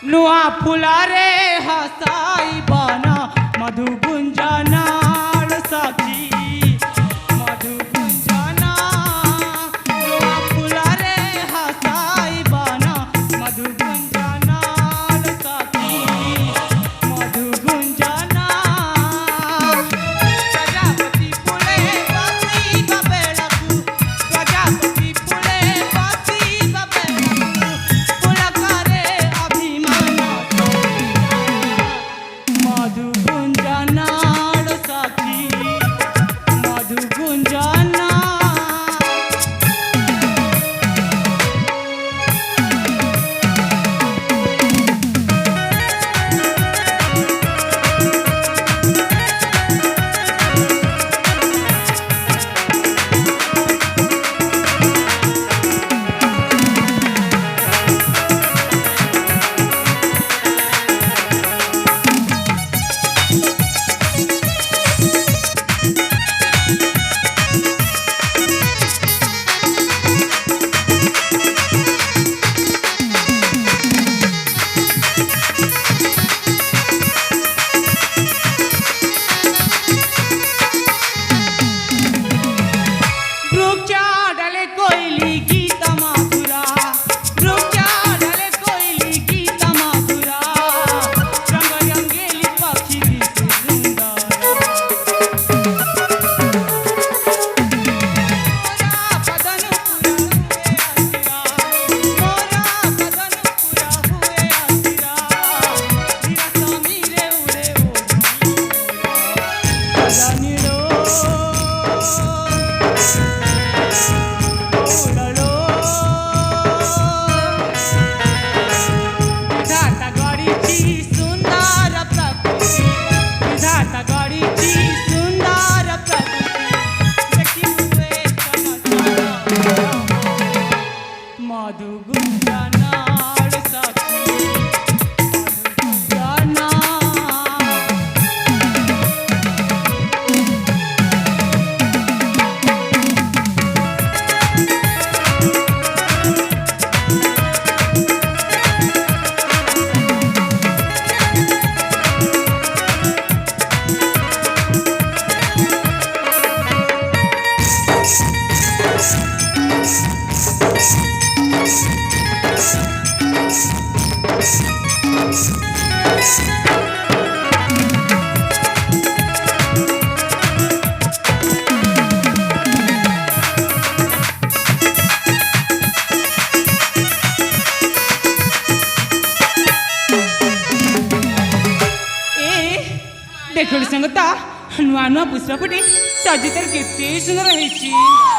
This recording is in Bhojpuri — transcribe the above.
नुआ फुलारे हसाई बना मधु गुंजनाल सखी मधु गुंजना नुआ फुलारे हसाई बना मधु गुंजनाल सखी मधु गुंजना प्रजापति फुले बसी गबेलकु प्रजापति फुले बसी गबेलकु फुलकारे अभिमान मधु गुंजनाल सखी मधु गुंजना मधु गुंजनाल सखी मधु गुंजना देखो संगता नुआ नुआ पुष्पा फुटे सजितर केते सुंदर रही।